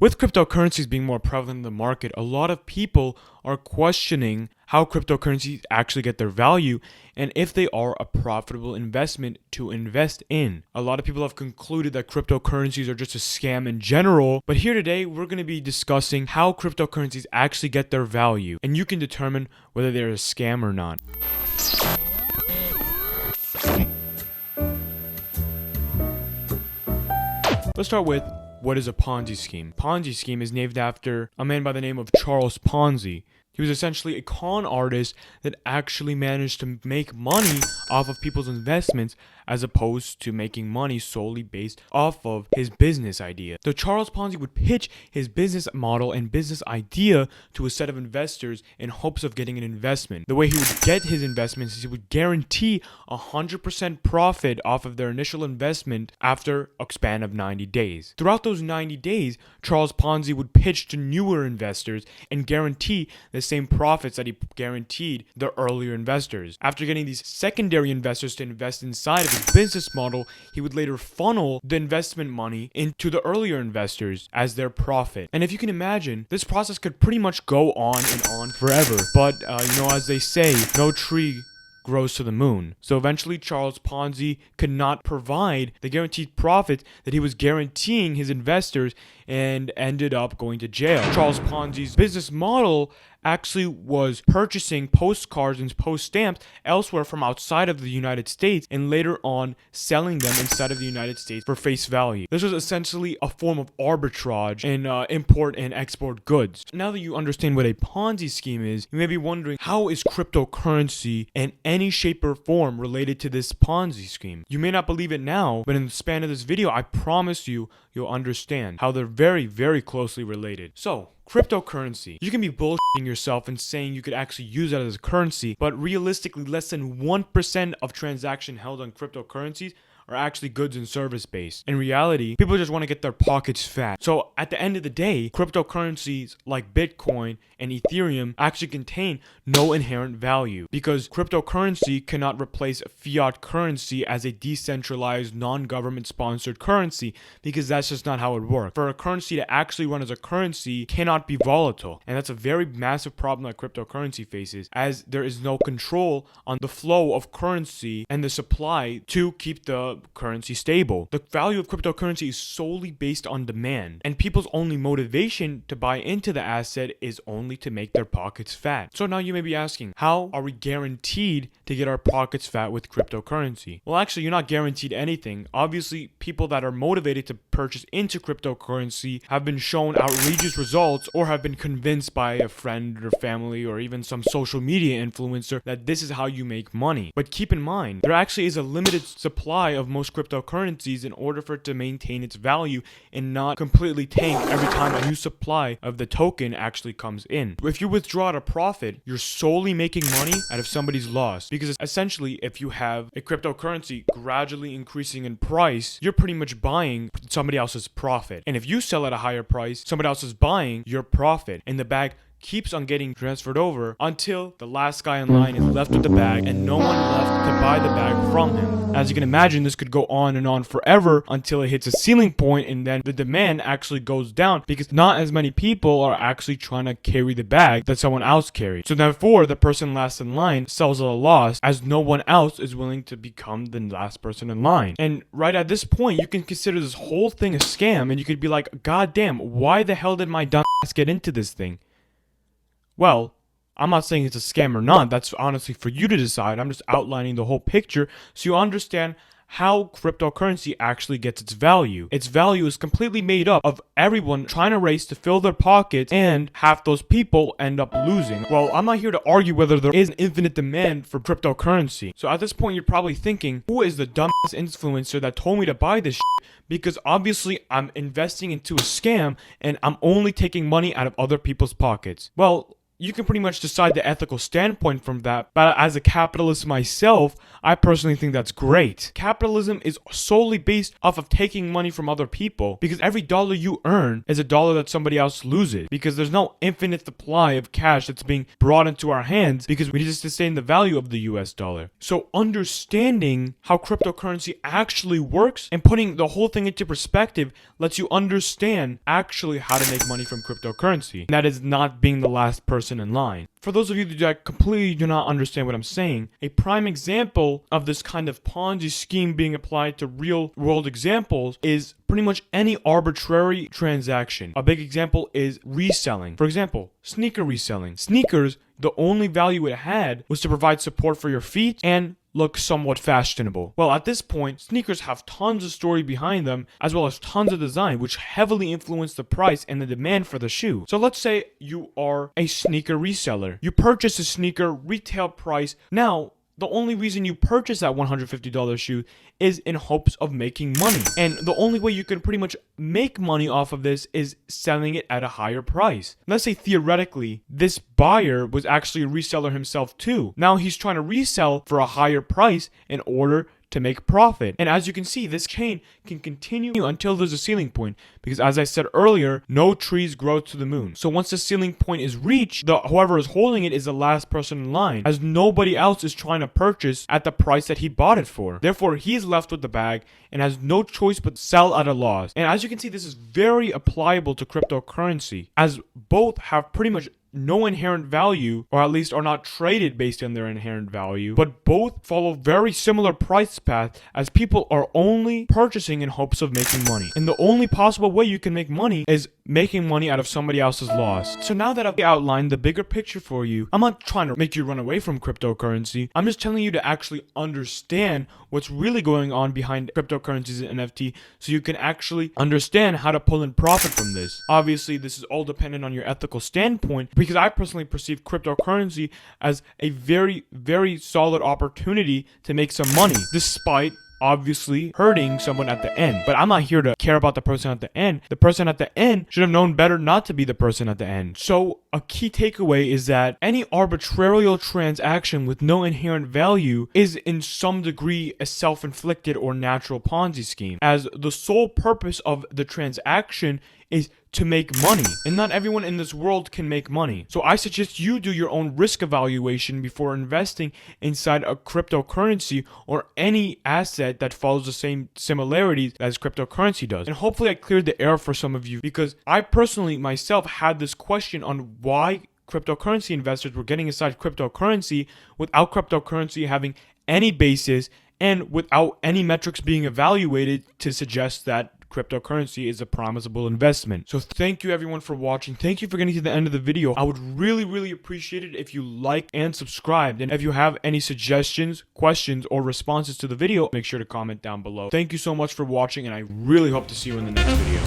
With cryptocurrencies being more prevalent in the market, a lot of people are questioning how cryptocurrencies actually get their value and if they are a profitable investment to invest in. A lot of people have concluded that cryptocurrencies are just a scam in general, but here today we're going to be discussing how cryptocurrencies actually get their value, and you can determine whether they're a scam or not. Let's start with, what is a Ponzi scheme? Ponzi scheme is named after a man by the name of Charles Ponzi. He was essentially a con artist that actually managed to make money off of people's investments as opposed to making money solely based off of his business idea. So Charles Ponzi would pitch his business model and business idea to a set of investors in hopes of getting an investment. The way he would get his investments is he would guarantee 100% profit off of their initial investment after a span of 90 days. Throughout those 90 days, Charles Ponzi would pitch to newer investors and guarantee the same profits that he guaranteed the earlier investors. After getting these secondary investors to invest inside of his business model, he would later funnel the investment money into the earlier investors as their profit. And if you can imagine, this process could pretty much go on and on forever. But, as they say, no tree grows to the moon. So eventually Charles Ponzi could not provide the guaranteed profit that he was guaranteeing his investors and ended up going to jail. Charles Ponzi's business model actually was purchasing postcards and post stamps elsewhere from outside of the United States and later on selling them inside of the United States for face value. This was essentially a form of arbitrage in import and export goods. Now that you understand what a Ponzi scheme is, you may be wondering, how is cryptocurrency in any shape or form related to this Ponzi scheme? You may not believe it now, but in the span of this video, I promise you'll understand how they're very, very closely related. So, cryptocurrency. You can be bullshitting yourself and saying you could actually use that as a currency, but realistically, less than 1% of transactions held on cryptocurrencies are actually goods and service based. In reality, people just want to get their pockets fat. So at the end of the day, cryptocurrencies like Bitcoin and Ethereum actually contain no inherent value because cryptocurrency cannot replace fiat currency as a decentralized, non-government sponsored currency because that's just not how it works. For a currency to actually run as a currency, cannot be volatile. And that's a very massive problem that cryptocurrency faces, as there is no control on the flow of currency and the supply to keep the currency stable. The value of cryptocurrency is solely based on demand, and people's only motivation to buy into the asset is only to make their pockets fat. So now you may be asking, how are we guaranteed to get our pockets fat with cryptocurrency? Well, actually, you're not guaranteed anything. Obviously, people that are motivated to purchase into cryptocurrency have been shown outrageous results or have been convinced by a friend or family or even some social media influencer that this is how you make money. But keep in mind, there actually is a limited supply of most cryptocurrencies in order for it to maintain its value and not completely tank every time a new supply of the token actually comes in. If you withdraw at a profit, you're solely making money out of somebody's loss, because essentially if you have a cryptocurrency gradually increasing in price, you're pretty much buying somebody else's profit. And if you sell at a higher price, somebody else is buying your profit, and the bag keeps on getting transferred over until the last guy in line is left with the bag and no one left to buy the bag from him. As you can imagine, this could go on and on forever until it hits a ceiling point, and then the demand actually goes down because not as many people are actually trying to carry the bag that someone else carried. So therefore, the person last in line sells at a loss as no one else is willing to become the last person in line. And right at this point, you can consider this whole thing a scam, and you could be like, God damn, why the hell did my dumb ass get into this thing? Well, I'm not saying it's a scam or not. That's honestly for you to decide. I'm just outlining the whole picture so you understand how cryptocurrency actually gets its value. Its value is completely made up of everyone trying to race to fill their pockets, and half those people end up losing. Well, I'm not here to argue whether there is an infinite demand for cryptocurrency. So at this point, you're probably thinking, who is the dumbass influencer that told me to buy this shit? Because obviously I'm investing into a scam and I'm only taking money out of other people's pockets. Well, you can pretty much decide the ethical standpoint from that. But as a capitalist myself, I personally think that's great. Capitalism is solely based off of taking money from other people, because every dollar you earn is a dollar that somebody else loses, because there's no infinite supply of cash that's being brought into our hands, because we need to sustain the value of the US dollar. So understanding how cryptocurrency actually works and putting the whole thing into perspective lets you understand actually how to make money from cryptocurrency. And that is not being the last person in line. For those of you that completely do not understand what I'm saying, a prime example of this kind of Ponzi scheme being applied to real world examples is pretty much any arbitrary transaction. A big example is reselling. For example, sneaker reselling. Sneakers, the only value it had was to provide support for your feet and look somewhat fashionable. Well, at this point, sneakers have tons of story behind them, as well as tons of design, which heavily influence the price and the demand for the shoe. So let's say you are a sneaker reseller. You purchase a sneaker retail price. Now, the only reason you purchase that $150 shoe is in hopes of making money. And the only way you can pretty much make money off of this is selling it at a higher price. Let's say theoretically, this buyer was actually a reseller himself too. Now he's trying to resell for a higher price in order to make profit. And as you can see, this chain can continue until there's a ceiling point, because as I said earlier, no trees grow to the moon. So once the ceiling point is reached, whoever is holding it is the last person in line, as nobody else is trying to purchase at the price that he bought it for. Therefore, he is left with the bag and has no choice but sell at a loss. And as you can see, this is very applicable to cryptocurrency, as both have pretty much no inherent value, or at least are not traded based on their inherent value, but both follow very similar price path, as people are only purchasing in hopes of making money. And the only possible way you can make money is making money out of somebody else's loss. So now that I've outlined the bigger picture for you, I'm not trying to make you run away from cryptocurrency. I'm just telling you to actually understand what's really going on behind cryptocurrencies and NFT, so you can actually understand how to pull in profit from this. Obviously, this is all dependent on your ethical standpoint, because I personally perceive cryptocurrency as a very, very solid opportunity to make some money, despite obviously hurting someone at the end. But I'm not here to care about the person at the end. The person at the end should have known better not to be the person at the end. So a key takeaway is that any arbitrary transaction with no inherent value is in some degree a self-inflicted or natural Ponzi scheme, as the sole purpose of the transaction is to make money, and not everyone in this world can make money. So I suggest you do your own risk evaluation before investing inside a cryptocurrency or any asset that follows the same similarities as cryptocurrency does. And hopefully I cleared the air for some of you, because I personally myself had this question on why cryptocurrency investors were getting inside cryptocurrency without cryptocurrency having any basis and without any metrics being evaluated to suggest that cryptocurrency is a promisable investment. So thank you everyone for watching. Thank you for getting to the end of the video. I would really appreciate it if you like and subscribed. And if you have any suggestions, questions, or responses to the video, make sure to comment down below. Thank you so much for watching, and I really hope to see you in the next video.